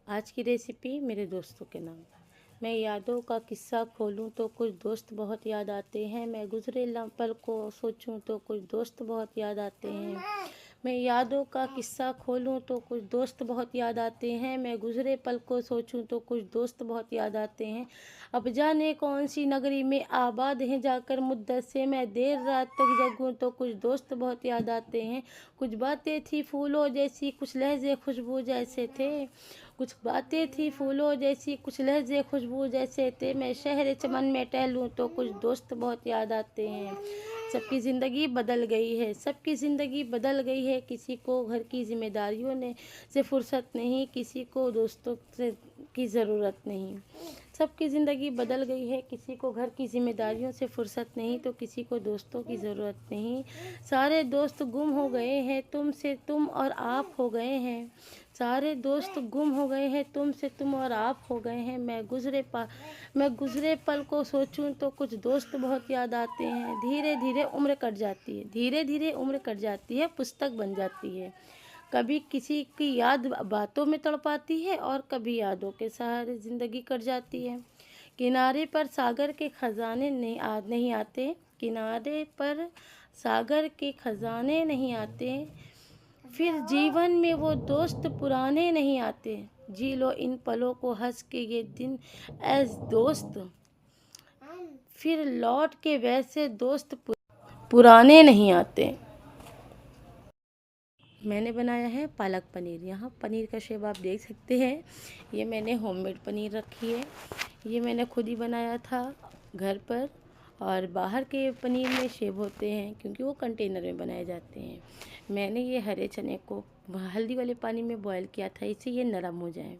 आज की रेसिपी मेरे दोस्तों के नाम। मैं यादों का किस्सा खोलूं तो कुछ दोस्त बहुत याद आते हैं। मैं गुजरे पल को सोचूं तो कुछ दोस्त बहुत याद आते हैं। मैं यादों का किस्सा खोलूं तो कुछ दोस्त बहुत याद आते हैं। मैं गुजरे पल को सोचूं तो कुछ दोस्त बहुत याद आते हैं। अब जाने कौन सी नगरी में आबाद हैं जाकर मुद्दत से मैं देर रात तक जगूं तो कुछ दोस्त बहुत याद आते हैं। कुछ बातें थी फूलों जैसी, कुछ लहजे खुशबू जैसे थे। कुछ बातें थी फूलों जैसी, कुछ लहजे खुशबू जैसे थे। मैं शहर चमन में टहलूं तो कुछ दोस्त बहुत याद आते हैं। सबकी ज़िंदगी बदल गई है, सबकी ज़िंदगी बदल गई है। किसी को घर की जिम्मेदारियों ने से फुर्सत नहीं, किसी को दोस्तों से की ज़रूरत नहीं। सबकी ज़िंदगी बदल गई है, किसी को घर की जिम्मेदारियों से फुर्सत नहीं तो किसी को दोस्तों की ज़रूरत नहीं। सारे दोस्त गुम हो गए हैं, तुम से तुम और आप हो गए हैं। सारे दोस्त गुम हो गए हैं, तुम से तुम और आप हो गए हैं। मैं गुजरे पल को सोचूं तो कुछ दोस्त बहुत याद आते हैं। धीरे धीरे उम्र कट जाती है, धीरे धीरे उम्र कट जाती है, पुस्तक बन जाती है। कभी किसी की याद बातों में तड़पाती है और कभी यादों के सहारे ज़िंदगी कट जाती है। किनारे पर सागर के खजाने नहीं आते, किनारे पर सागर के खजाने नहीं आते। फिर जीवन में वो दोस्त पुराने नहीं आते। जी लो इन पलों को हंस के ये दिन एज दोस्त, फिर लौट के वैसे दोस्त पुराने नहीं आते। मैंने बनाया है पालक पनीर। यहाँ पनीर का शेप आप देख सकते हैं। ये मैंने होममेड पनीर रखी है। ये मैंने खुद ही बनाया था घर पर। और बाहर के पनीर में शेप होते हैं क्योंकि वो कंटेनर में बनाए जाते हैं। मैंने ये हरे चने को हल्दी वाले पानी में बॉईल किया था, इससे ये नरम हो जाए।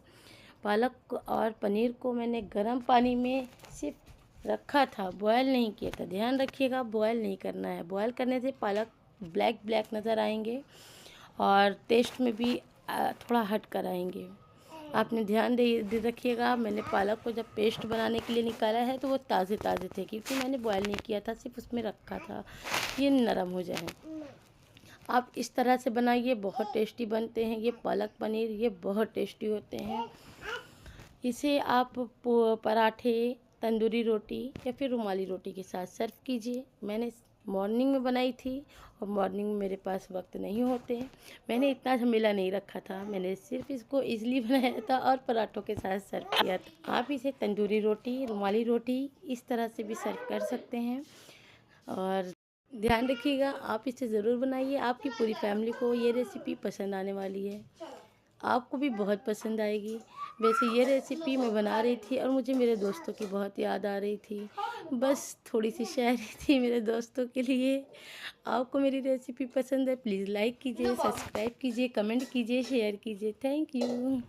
पालक और पनीर को मैंने गर्म पानी में सिर्फ रखा था, बॉयल नहीं किया था। ध्यान रखिएगा, बॉयल नहीं करना है। बॉयल करने से पालक ब्लैक ब्लैक नज़र आएंगे और टेस्ट में भी थोड़ा हट कर आएंगे। आपने ध्यान दे रखिएगा। मैंने पालक को जब पेस्ट बनाने के लिए निकाला है तो वो ताज़े ताज़े थे क्योंकि मैंने बॉयल नहीं किया था, सिर्फ उसमें रखा था ये नरम हो जाए। आप इस तरह से बनाइए, बहुत टेस्टी बनते हैं ये पालक पनीर, ये बहुत टेस्टी होते हैं। इसे आप पराठे, तंदूरी रोटी या फिर रुमाली रोटी के साथ सर्व कीजिए। मैंने मॉर्निंग में बनाई थी और मॉर्निंग में मेरे पास वक्त नहीं होते। मैंने इतना झमेला नहीं रखा था, मैंने सिर्फ इसको इजली बनाया था और पराठों के साथ सर्व किया था। आप इसे तंदूरी रोटी, रुमाली रोटी इस तरह से भी सर्व कर सकते हैं। और ध्यान रखिएगा, आप इसे ज़रूर बनाइए। आपकी पूरी फैमिली को ये रेसिपी पसंद आने वाली है, आपको भी बहुत पसंद आएगी। वैसे ये रेसिपी मैं बना रही थी और मुझे मेरे दोस्तों की बहुत याद आ रही थी, बस थोड़ी सी शायरी थी मेरे दोस्तों के लिए। आपको मेरी रेसिपी पसंद है, प्लीज़ लाइक कीजिए, सब्सक्राइब कीजिए, कमेंट कीजिए, शेयर कीजिए। Thank you.